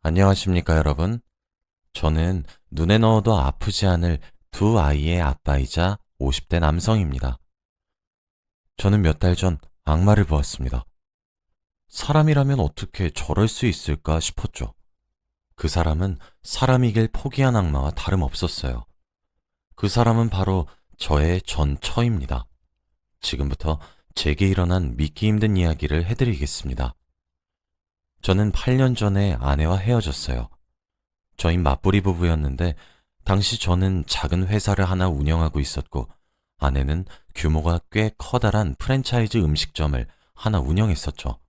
안녕하십니까, 여러분. 저는 눈에 넣어도 아프지 않을 두 아이의 아빠이자 50대 남성입니다. 저는 몇 달 전 악마를 보았습니다. 사람이라면 어떻게 저럴 수 있을까 싶었죠. 그 사람은 사람이길 포기한 악마와 다름없었어요. 그 사람은 바로 저의 전 처입니다. 지금부터 제게 일어난 믿기 힘든 이야기를 해드리겠습니다. 저는 8년 전에 아내와 헤어졌어요. 저희 맞벌이 부부였는데 당시 저는 작은 회사를 하나 운영하고 있었고 아내는 규모가 꽤 커다란 프랜차이즈 음식점을 하나 운영했었죠.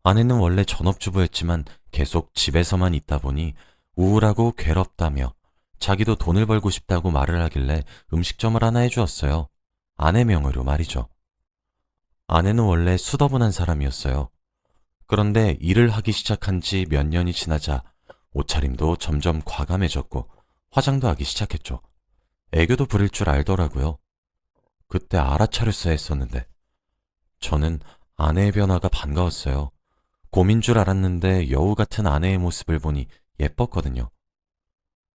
아내는 원래 전업주부였지만 계속 집에서만 있다 보니 우울하고 괴롭다며 자기도 돈을 벌고 싶다고 말을 하길래 음식점을 하나 해주었어요. 아내 명의로 말이죠. 아내는 원래 수더분한 사람이었어요. 그런데 일을 하기 시작한 지 몇 년이 지나자 옷차림도 점점 과감해졌고 화장도 하기 시작했죠. 애교도 부릴 줄 알더라고요. 그때 알아차렸어야 했었는데 저는 아내의 변화가 반가웠어요. 곰인 줄 알았는데 여우 같은 아내의 모습을 보니 예뻤거든요.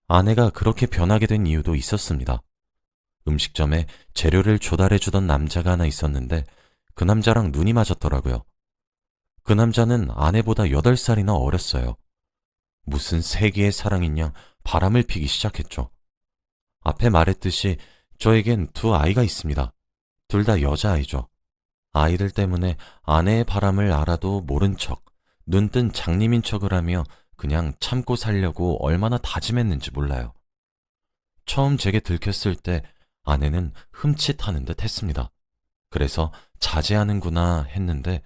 아내가 그렇게 변하게 된 이유도 있었습니다. 음식점에 재료를 조달해주던 남자가 하나 있었는데 그 남자랑 눈이 맞았더라고요. 그 남자는 아내보다 8살이나 어렸어요. 무슨 세기의 사랑인 양 바람을 피기 시작했죠. 앞에 말했듯이 저에겐 두 아이가 있습니다. 둘 다 여자아이죠. 아이들 때문에 아내의 바람을 알아도 모른 척, 눈뜬 장님인 척을 하며 그냥 참고 살려고 얼마나 다짐했는지 몰라요. 처음 제게 들켰을 때 아내는 흠칫하는 듯 했습니다. 그래서 자제하는구나 했는데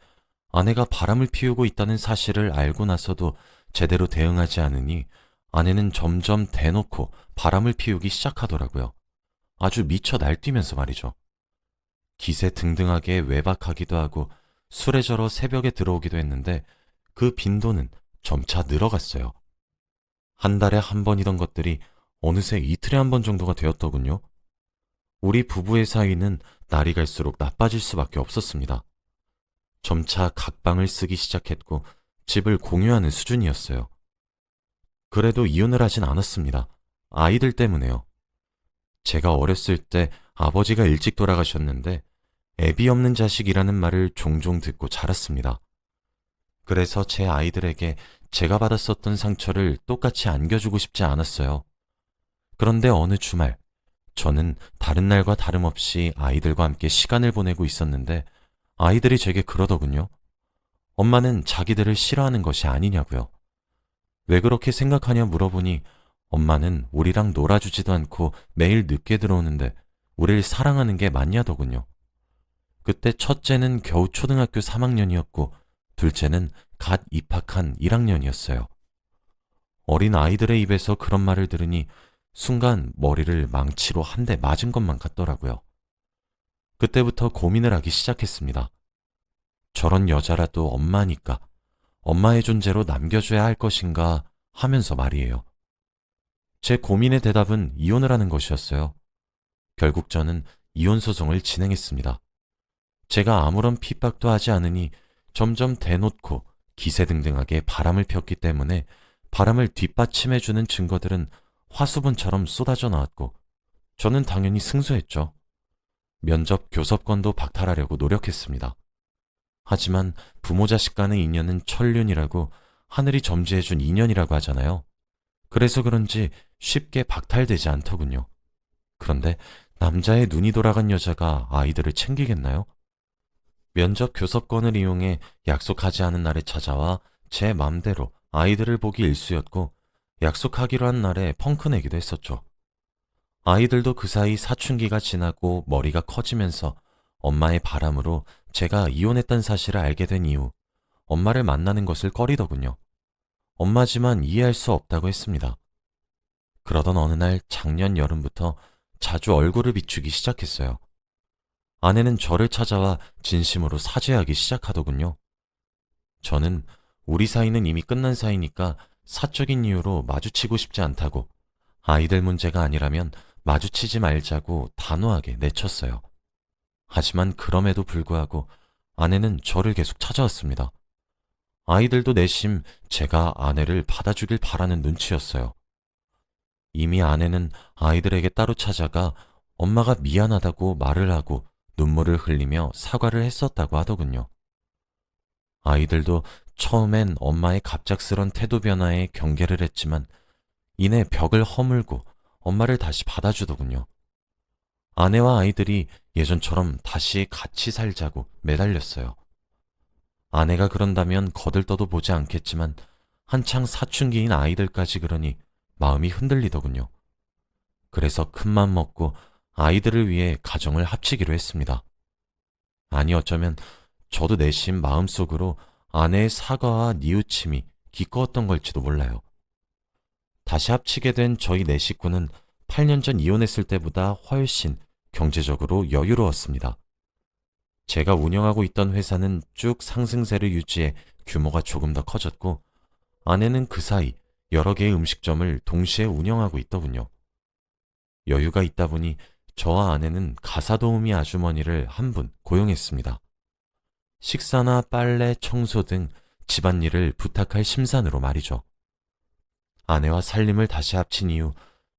아내가 바람을 피우고 있다는 사실을 알고 나서도 제대로 대응하지 않으니 아내는 점점 대놓고 바람을 피우기 시작하더라고요. 아주 미쳐 날뛰면서 말이죠. 기세 등등하게 외박하기도 하고 술에 절어 새벽에 들어오기도 했는데 그 빈도는 점차 늘어갔어요. 한 달에 한 번이던 것들이 어느새 이틀에 한 번 정도가 되었더군요. 우리 부부의 사이는 날이 갈수록 나빠질 수밖에 없었습니다. 점차 각방을 쓰기 시작했고 집을 공유하는 수준이었어요. 그래도 이혼을 하진 않았습니다. 아이들 때문에요. 제가 어렸을 때 아버지가 일찍 돌아가셨는데 애비 없는 자식이라는 말을 종종 듣고 자랐습니다. 그래서 제 아이들에게 제가 받았었던 상처를 똑같이 안겨주고 싶지 않았어요. 그런데 어느 주말, 저는 다른 날과 다름없이 아이들과 함께 시간을 보내고 있었는데 아이들이 제게 그러더군요. 엄마는 자기들을 싫어하는 것이 아니냐고요. 왜 그렇게 생각하냐 물어보니 엄마는 우리랑 놀아주지도 않고 매일 늦게 들어오는데 우릴 사랑하는 게 맞냐더군요. 그때 첫째는 겨우 초등학교 3학년이었고 둘째는 갓 입학한 1학년이었어요. 어린 아이들의 입에서 그런 말을 들으니 순간 머리를 망치로 한 대 맞은 것만 같더라고요. 그때부터 고민을 하기 시작했습니다. 저런 여자라도 엄마니까 엄마의 존재로 남겨줘야 할 것인가 하면서 말이에요. 제 고민의 대답은 이혼을 하는 것이었어요. 결국 저는 이혼 소송을 진행했습니다. 제가 아무런 핍박도 하지 않으니 점점 대놓고 기세등등하게 바람을 폈기 때문에 바람을 뒷받침해주는 증거들은 화수분처럼 쏟아져 나왔고 저는 당연히 승소했죠. 면접 교섭권도 박탈하려고 노력했습니다. 하지만 부모 자식 간의 인연은 천륜이라고 하늘이 점지해준 인연이라고 하잖아요. 그래서 그런지 쉽게 박탈되지 않더군요. 그런데 남자의 눈이 돌아간 여자가 아이들을 챙기겠나요? 면접 교섭권을 이용해 약속하지 않은 날에 찾아와 제 맘대로 아이들을 보기 일쑤였고 약속하기로 한 날에 펑크 내기도 했었죠. 아이들도 그 사이 사춘기가 지나고 머리가 커지면서 엄마의 바람으로 제가 이혼했다는 사실을 알게 된 이후 엄마를 만나는 것을 꺼리더군요. 엄마지만 이해할 수 없다고 했습니다. 그러던 어느 날 작년 여름부터 자주 얼굴을 비추기 시작했어요. 아내는 저를 찾아와 진심으로 사죄하기 시작하더군요. 저는 우리 사이는 이미 끝난 사이니까 사적인 이유로 마주치고 싶지 않다고 아이들 문제가 아니라면 마주치지 말자고 단호하게 내쳤어요. 하지만 그럼에도 불구하고 아내는 저를 계속 찾아왔습니다. 아이들도 내심 제가 아내를 받아주길 바라는 눈치였어요. 이미 아내는 아이들에게 따로 찾아가 엄마가 미안하다고 말을 하고 눈물을 흘리며 사과를 했었다고 하더군요. 아이들도 처음엔 엄마의 갑작스런 태도 변화에 경계를 했지만 이내 벽을 허물고 엄마를 다시 받아주더군요. 아내와 아이들이 예전처럼 다시 같이 살자고 매달렸어요. 아내가 그런다면 거들떠도 보지 않겠지만 한창 사춘기인 아이들까지 그러니 마음이 흔들리더군요. 그래서 큰맘 먹고 아이들을 위해 가정을 합치기로 했습니다. 아니 어쩌면 저도 내심 마음속으로 아내의 사과와 뉘우침이 기꺼웠던 걸지도 몰라요. 다시 합치게 된 저희 네 식구는 8년 전 이혼했을 때보다 훨씬 경제적으로 여유로웠습니다. 제가 운영하고 있던 회사는 쭉 상승세를 유지해 규모가 조금 더 커졌고 아내는 그 사이 여러 개의 음식점을 동시에 운영하고 있더군요. 여유가 있다 보니 저와 아내는 가사도우미 아주머니를 한 분 고용했습니다. 식사나 빨래, 청소 등 집안일을 부탁할 심산으로 말이죠. 아내와 살림을 다시 합친 이후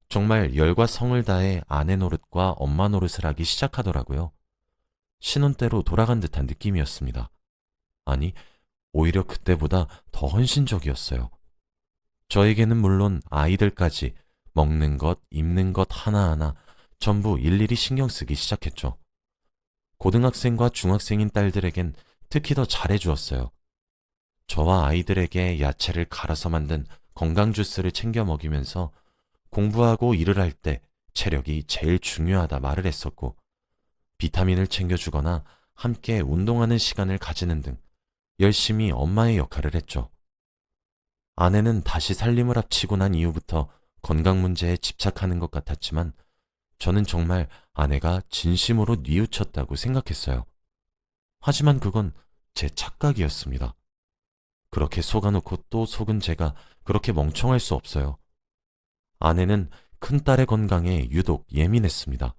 정말 열과 성을 다해 아내 노릇과 엄마 노릇을 하기 시작하더라고요. 신혼 때로 돌아간 듯한 느낌이었습니다. 아니, 오히려 그때보다 더 헌신적이었어요. 저에게는 물론 아이들까지 먹는 것, 입는 것 하나하나 전부 일일이 신경 쓰기 시작했죠. 고등학생과 중학생인 딸들에겐 특히 더 잘해주었어요. 저와 아이들에게 야채를 갈아서 만든 건강 주스를 챙겨 먹이면서 공부하고 일을 할 때 체력이 제일 중요하다 말을 했었고, 비타민을 챙겨주거나 함께 운동하는 시간을 가지는 등 열심히 엄마의 역할을 했죠. 아내는 다시 살림을 합치고 난 이후부터 건강 문제에 집착하는 것 같았지만 저는 정말 아내가 진심으로 뉘우쳤다고 생각했어요. 하지만 그건 제 착각이었습니다. 그렇게 속아놓고 또 속은 제가 그렇게 멍청할 수 없어요. 아내는 큰딸의 건강에 유독 예민했습니다.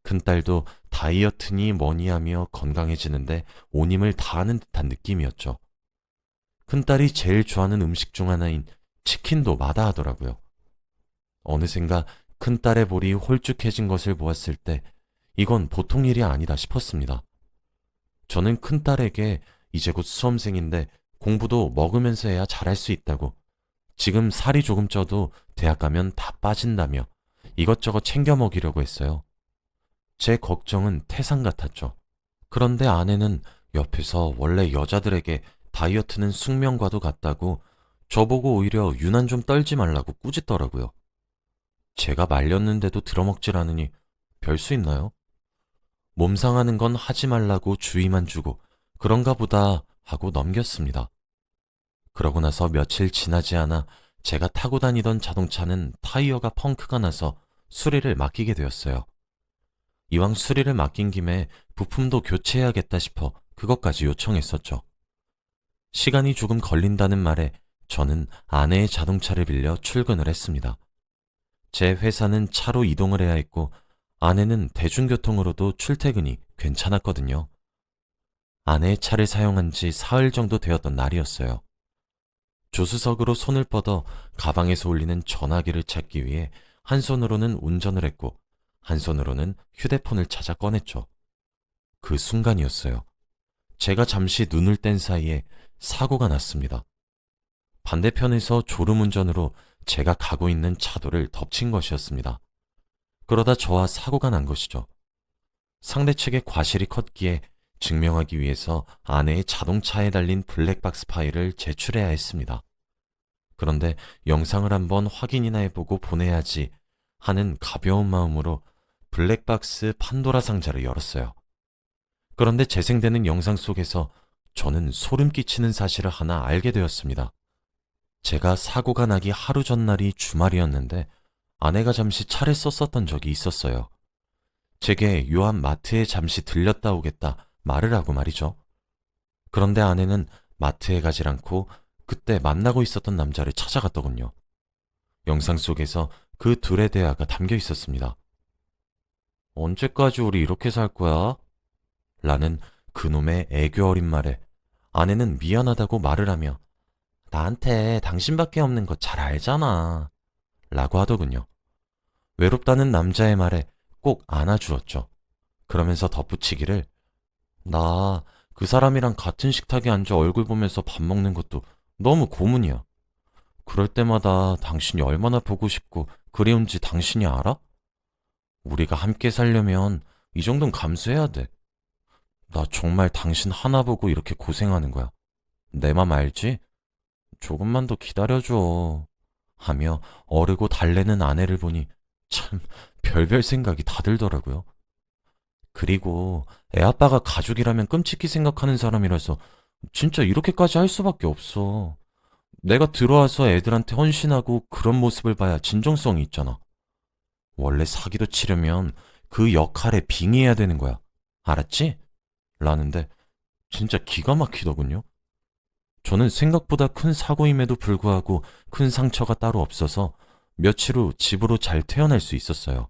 큰딸도 다이어트니 뭐니 하며 건강해지는데 온 힘을 다하는 듯한 느낌이었죠. 큰딸이 제일 좋아하는 음식 중 하나인 치킨도 마다하더라고요. 어느샌가 큰딸의 볼이 홀쭉해진 것을 보았을 때 이건 보통 일이 아니다 싶었습니다. 저는 큰딸에게 이제 곧 수험생인데 공부도 먹으면서 해야 잘할 수 있다고, 지금 살이 조금 쪄도 대학 가면 다 빠진다며 이것저것 챙겨 먹이려고 했어요. 제 걱정은 태산 같았죠. 그런데 아내는 옆에서 원래 여자들에게 다이어트는 숙명과도 같다고 저보고 오히려 유난 좀 떨지 말라고 꾸짖더라고요. 제가 말렸는데도 들어먹질 않으니 별 수 있나요? 몸 상하는 건 하지 말라고 주의만 주고 그런가 보다 하고 넘겼습니다. 그러고 나서 며칠 지나지 않아 제가 타고 다니던 자동차는 타이어가 펑크가 나서 수리를 맡기게 되었어요. 이왕 수리를 맡긴 김에 부품도 교체해야겠다 싶어 그것까지 요청했었죠. 시간이 조금 걸린다는 말에 저는 아내의 자동차를 빌려 출근을 했습니다. 제 회사는 차로 이동을 해야 했고 아내는 대중교통으로도 출퇴근이 괜찮았거든요. 아내의 차를 사용한 지 사흘 정도 되었던 날이었어요. 조수석으로 손을 뻗어 가방에서 울리는 전화기를 찾기 위해 한 손으로는 운전을 했고 한 손으로는 휴대폰을 찾아 꺼냈죠. 그 순간이었어요. 제가 잠시 눈을 뗀 사이에 사고가 났습니다. 반대편에서 졸음운전으로 제가 가고 있는 차도를 덮친 것이었습니다. 그러다 저와 사고가 난 것이죠. 상대 측의 과실이 컸기에 증명하기 위해서 아내의 자동차에 달린 블랙박스 파일을 제출해야 했습니다. 그런데 영상을 한번 확인이나 해보고 보내야지 하는 가벼운 마음으로 블랙박스 판도라 상자를 열었어요. 그런데 재생되는 영상 속에서 저는 소름 끼치는 사실을 하나 알게 되었습니다. 제가 사고가 나기 하루 전날이 주말이었는데 아내가 잠시 차를 썼었던 적이 있었어요. 제게 요 앞 마트에 잠시 들렸다 오겠다 말을 하고 말이죠. 그런데 아내는 마트에 가질 않고 그때 만나고 있었던 남자를 찾아갔더군요. 영상 속에서 그 둘의 대화가 담겨 있었습니다. 언제까지 우리 이렇게 살 거야? 라는 그놈의 애교 어린 말에 아내는 미안하다고 말을 하며 나한테 당신밖에 없는 거 잘 알잖아 라고 하더군요. 외롭다는 남자의 말에 꼭 안아주었죠. 그러면서 덧붙이기를 나 그 사람이랑 같은 식탁에 앉아 얼굴 보면서 밥 먹는 것도 너무 고문이야. 그럴 때마다 당신이 얼마나 보고 싶고 그리운지 당신이 알아? 우리가 함께 살려면 이 정도는 감수해야 돼. 나 정말 당신 하나 보고 이렇게 고생하는 거야. 내 맘 알지? 조금만 더 기다려줘. 하며 어르고 달래는 아내를 보니 참 별별 생각이 다 들더라고요. 그리고 애아빠가 가족이라면 끔찍히 생각하는 사람이라서 진짜 이렇게까지 할 수밖에 없어. 내가 들어와서 애들한테 헌신하고 그런 모습을 봐야 진정성이 있잖아. 원래 사기도 치려면 그 역할에 빙의해야 되는 거야. 알았지? 라는데 진짜 기가 막히더군요. 저는 생각보다 큰 사고임에도 불구하고 큰 상처가 따로 없어서 며칠 후 집으로 잘 퇴원할 수 있었어요.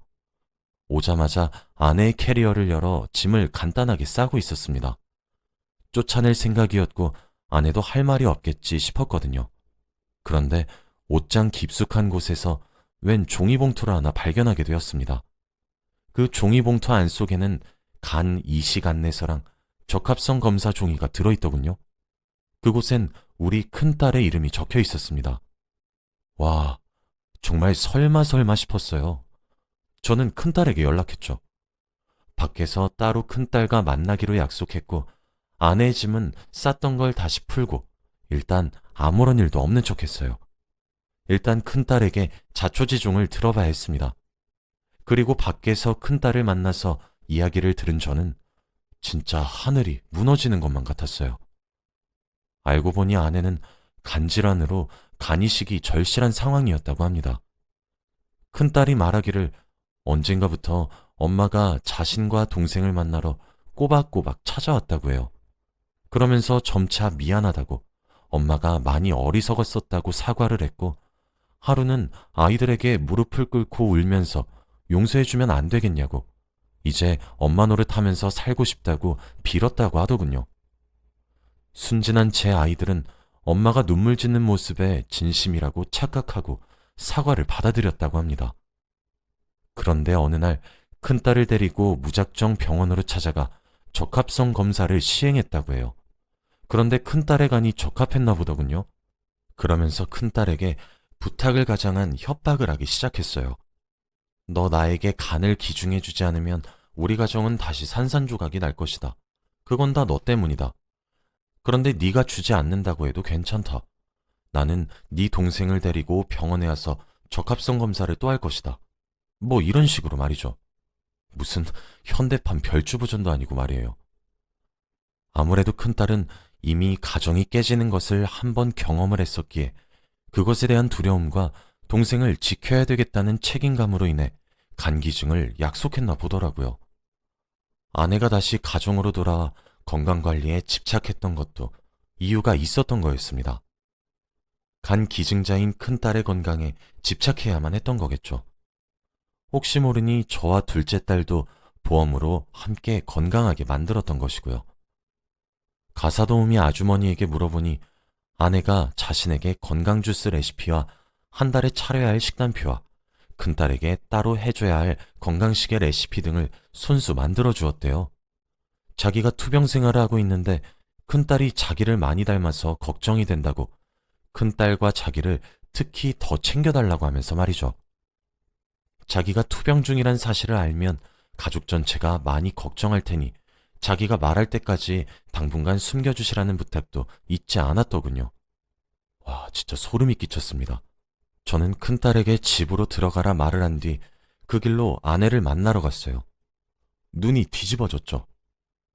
오자마자 아내의 캐리어를 열어 짐을 간단하게 싸고 있었습니다. 쫓아낼 생각이었고 아내도 할 말이 없겠지 싶었거든요. 그런데 옷장 깊숙한 곳에서 웬 종이봉투를 하나 발견하게 되었습니다. 그 종이봉투 안 속에는 간 이식 안내서랑 적합성 검사 종이가 들어있더군요. 그곳엔 우리 큰딸의 이름이 적혀 있었습니다. 와, 정말 설마 싶었어요. 저는 큰딸에게 연락했죠. 밖에서 따로 큰딸과 만나기로 약속했고 아내의 짐은 쌌던 걸 다시 풀고 일단 아무런 일도 없는 척했어요. 일단 큰딸에게 자초지종을 들어봐야 했습니다. 그리고 밖에서 큰딸을 만나서 이야기를 들은 저는 진짜 하늘이 무너지는 것만 같았어요. 알고 보니 아내는 간질환으로 간이식이 절실한 상황이었다고 합니다. 큰딸이 말하기를 언젠가부터 엄마가 자신과 동생을 만나러 꼬박꼬박 찾아왔다고 해요. 그러면서 점차 미안하다고 엄마가 많이 어리석었었다고 사과를 했고 하루는 아이들에게 무릎을 꿇고 울면서 용서해주면 안 되겠냐고 이제 엄마 노릇하면서 살고 싶다고 빌었다고 하더군요. 순진한 제 아이들은 엄마가 눈물 짓는 모습에 진심이라고 착각하고 사과를 받아들였다고 합니다. 그런데 어느 날 큰딸을 데리고 무작정 병원으로 찾아가 적합성 검사를 시행했다고 해요. 그런데 큰딸의 간이 적합했나 보더군요. 그러면서 큰딸에게 부탁을 가장한 협박을 하기 시작했어요. 너 나에게 간을 기증해주지 않으면 우리 가정은 다시 산산조각이 날 것이다. 그건 다 너 때문이다. 그런데 네가 주지 않는다고 해도 괜찮다. 나는 네 동생을 데리고 병원에 와서 적합성 검사를 또 할 것이다. 뭐 이런 식으로 말이죠. 무슨 현대판 별주 버전도 아니고 말이에요. 아무래도 큰딸은 이미 가정이 깨지는 것을 한 번 경험을 했었기에 그것에 대한 두려움과 동생을 지켜야 되겠다는 책임감으로 인해 간기증을 약속했나 보더라고요. 아내가 다시 가정으로 돌아와 건강관리에 집착했던 것도 이유가 있었던 거였습니다. 간 기증자인 큰딸의 건강에 집착해야만 했던 거겠죠. 혹시 모르니 저와 둘째 딸도 보험으로 함께 건강하게 만들었던 것이고요. 가사도우미 아주머니에게 물어보니 아내가 자신에게 건강주스 레시피와 한 달에 차려야 할 식단표와 큰딸에게 따로 해줘야 할 건강식의 레시피 등을 손수 만들어 주었대요. 자기가 투병 생활을 하고 있는데 큰딸이 자기를 많이 닮아서 걱정이 된다고 큰딸과 자기를 특히 더 챙겨달라고 하면서 말이죠. 자기가 투병 중이란 사실을 알면 가족 전체가 많이 걱정할 테니 자기가 말할 때까지 당분간 숨겨주시라는 부탁도 잊지 않았더군요. 와, 진짜 소름이 끼쳤습니다. 저는 큰딸에게 집으로 들어가라 말을 한 뒤 그 길로 아내를 만나러 갔어요. 눈이 뒤집어졌죠.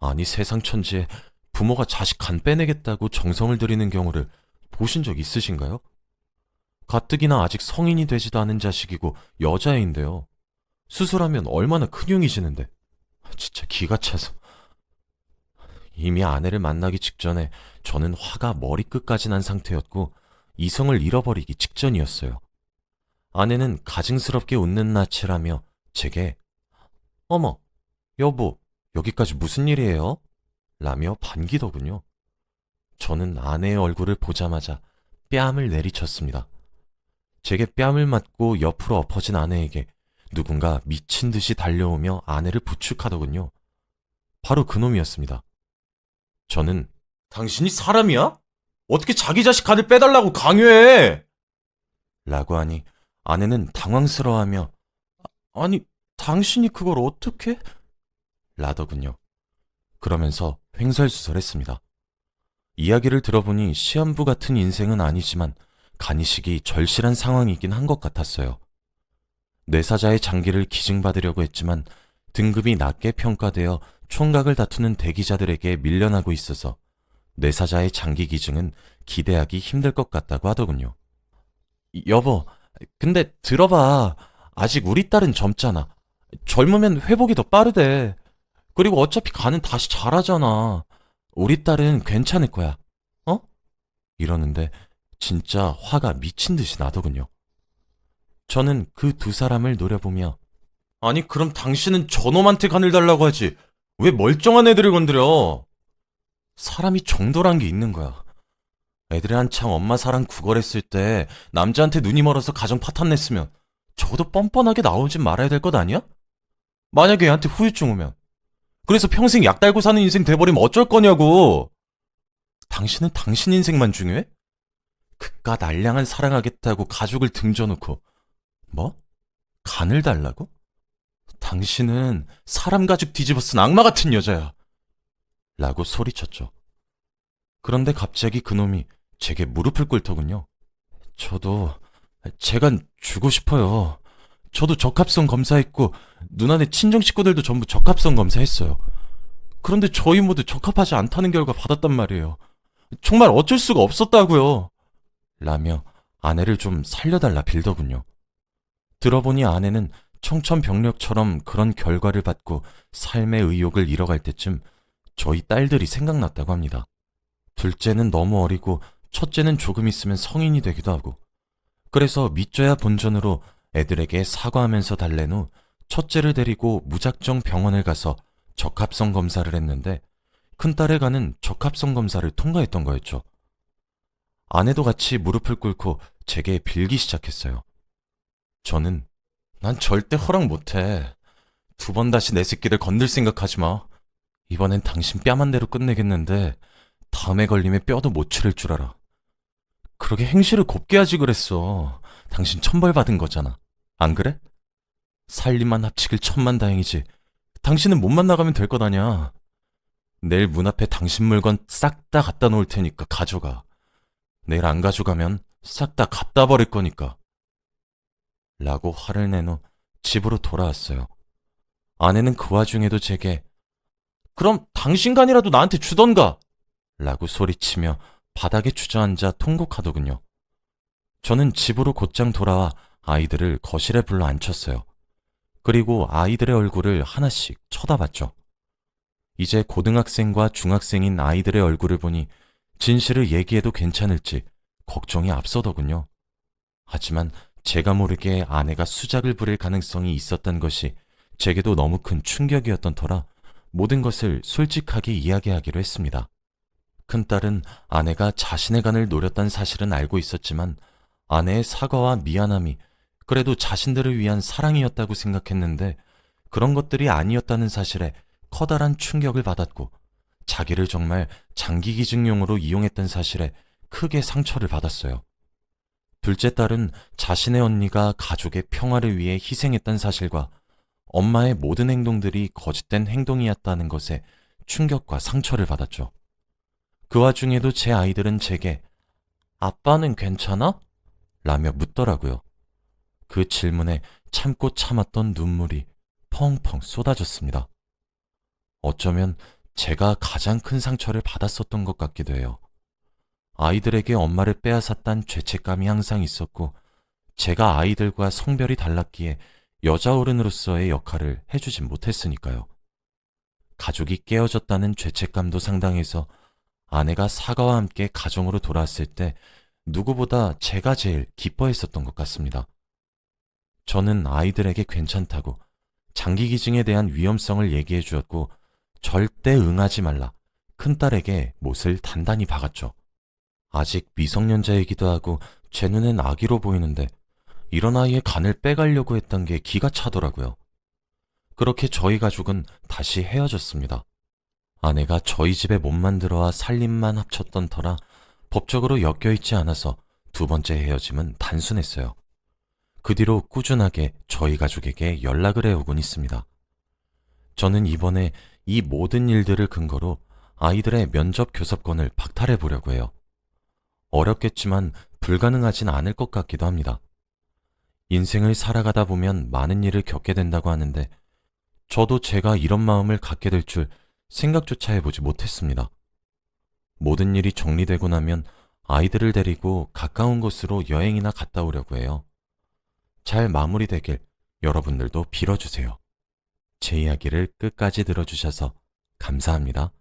아니 세상 천지에 부모가 자식 간 빼내겠다고 정성을 들이는 경우를 보신 적 있으신가요? 가뜩이나 아직 성인이 되지도 않은 자식이고 여자애인데요. 수술하면 얼마나 큰흉이 지는데. 진짜 기가 차서. 이미 아내를 만나기 직전에 저는 화가 머리끝까지 난 상태였고 이성을 잃어버리기 직전이었어요. 아내는 가증스럽게 웃는 낯을 하며 제게 어머, 여보, 여기까지 무슨 일이에요? 라며 반기더군요. 저는 아내의 얼굴을 보자마자 뺨을 내리쳤습니다. 제게 뺨을 맞고 옆으로 엎어진 아내에게 누군가 미친 듯이 달려오며 아내를 부축하더군요. 바로 그놈이었습니다. 저는 당신이 사람이야? 어떻게 자기 자식 간을 빼달라고 강요해? 라고 하니 아내는 당황스러워하며 아니 당신이 그걸 어떻게? 라더군요. 그러면서 횡설수설했습니다. 이야기를 들어보니 시한부 같은 인생은 아니지만 간이식이 절실한 상황이긴 한 것 같았어요. 뇌사자의 장기를 기증받으려고 했지만 등급이 낮게 평가되어 총각을 다투는 대기자들에게 밀려나고 있어서 뇌사자의 장기 기증은 기대하기 힘들 것 같다고 하더군요. 여보, 근데 들어봐. 아직 우리 딸은 젊잖아. 젊으면 회복이 더 빠르대. 그리고 어차피 간은 다시 자라잖아. 우리 딸은 괜찮을 거야. 어? 이러는데 진짜 화가 미친 듯이 나더군요. 저는 그 두 사람을 노려보며 아니 그럼 당신은 저놈한테 간을 달라고 하지. 왜 멀쩡한 애들을 건드려? 사람이 정도란 게 있는 거야. 애들이 한창 엄마 사랑 구걸했을 때 남자한테 눈이 멀어서 가정 파탄 냈으면 적어도 뻔뻔하게 나오지 말아야 될 것 아니야? 만약에 얘한테 후유증 오면 그래서 평생 약 달고 사는 인생 돼버리면 어쩔 거냐고. 당신은 당신 인생만 중요해? 그깟 알량한 사랑하겠다고 가족을 등져놓고 뭐? 간을 달라고? 당신은 사람 가죽 뒤집어 쓴 악마 같은 여자야. 라고 소리쳤죠. 그런데 갑자기 그놈이 제게 무릎을 꿇더군요. 저도 제가 주고 싶어요. 저도 적합성 검사했고 누나네 친정 식구들도 전부 적합성 검사했어요. 그런데 저희 모두 적합하지 않다는 결과 받았단 말이에요. 정말 어쩔 수가 없었다고요. 라며 아내를 좀 살려달라 빌더군요. 들어보니 아내는 청천벽력처럼 그런 결과를 받고 삶의 의욕을 잃어갈 때쯤 저희 딸들이 생각났다고 합니다. 둘째는 너무 어리고 첫째는 조금 있으면 성인이 되기도 하고 그래서 믿져야 본전으로 애들에게 사과하면서 달랜 후 첫째를 데리고 무작정 병원을 가서 적합성 검사를 했는데 큰딸의 간은 적합성 검사를 통과했던 거였죠. 아내도 같이 무릎을 꿇고 제게 빌기 시작했어요. 저는 난 절대 허락 못해. 두 번 다시 내 새끼들 건들 생각하지 마. 이번엔 당신 뺨 한 대로 끝내겠는데 다음에 걸리면 뼈도 못 치를 줄 알아. 그러게 행실을 곱게 하지 그랬어. 당신 천벌 받은 거잖아. 안 그래? 살림만 합치길 천만다행이지. 당신은 몸만 나가면 될 것 아냐. 내일 문 앞에 당신 물건 싹 다 갖다 놓을 테니까 가져가. 내일 안 가져가면 싹 다 갖다 버릴 거니까. 라고 화를 낸 후 집으로 돌아왔어요. 아내는 그 와중에도 제게 그럼 당신 간이라도 나한테 주던가 라고 소리치며 바닥에 주저앉아 통곡하더군요. 저는 집으로 곧장 돌아와 아이들을 거실에 불러 앉혔어요. 그리고 아이들의 얼굴을 하나씩 쳐다봤죠. 이제 고등학생과 중학생인 아이들의 얼굴을 보니 진실을 얘기해도 괜찮을지 걱정이 앞서더군요. 하지만 제가 모르게 아내가 수작을 부릴 가능성이 있었던 것이 제게도 너무 큰 충격이었던 터라 모든 것을 솔직하게 이야기하기로 했습니다. 큰딸은 아내가 자신의 간을 노렸다는 사실은 알고 있었지만 아내의 사과와 미안함이 그래도 자신들을 위한 사랑이었다고 생각했는데 그런 것들이 아니었다는 사실에 커다란 충격을 받았고 자기를 정말 장기 기증용으로 이용했던 사실에 크게 상처를 받았어요. 둘째 딸은 자신의 언니가 가족의 평화를 위해 희생했다는 사실과 엄마의 모든 행동들이 거짓된 행동이었다는 것에 충격과 상처를 받았죠. 그 와중에도 제 아이들은 제게 아빠는 괜찮아? 라며 묻더라고요. 그 질문에 참고 참았던 눈물이 펑펑 쏟아졌습니다. 어쩌면 제가 가장 큰 상처를 받았었던 것 같기도 해요. 아이들에게 엄마를 빼앗았단 죄책감이 항상 있었고 제가 아이들과 성별이 달랐기에 여자 어른으로서의 역할을 해주진 못했으니까요. 가족이 깨어졌다는 죄책감도 상당해서 아내가 사과와 함께 가정으로 돌아왔을 때 누구보다 제가 제일 기뻐했었던 것 같습니다. 저는 아이들에게 괜찮다고 장기 기증에 대한 위험성을 얘기해 주었고 절대 응하지 말라, 큰딸에게 못을 단단히 박았죠. 아직 미성년자이기도 하고 제 눈엔 아기로 보이는데 이런 아이의 간을 빼가려고 했던 게 기가 차더라고요. 그렇게 저희 가족은 다시 헤어졌습니다. 아내가 저희 집에 몸만 들어와 살림만 합쳤던 터라 법적으로 엮여있지 않아서 두 번째 헤어짐은 단순했어요. 그 뒤로 꾸준하게 저희 가족에게 연락을 해오곤 있습니다. 저는 이번에 이 모든 일들을 근거로 아이들의 면접 교섭권을 박탈해 보려고 해요. 어렵겠지만 불가능하진 않을 것 같기도 합니다. 인생을 살아가다 보면 많은 일을 겪게 된다고 하는데 저도 제가 이런 마음을 갖게 될 줄 생각조차 해보지 못했습니다. 모든 일이 정리되고 나면 아이들을 데리고 가까운 곳으로 여행이나 갔다 오려고 해요. 잘 마무리되길 여러분들도 빌어주세요. 제 이야기를 끝까지 들어주셔서 감사합니다.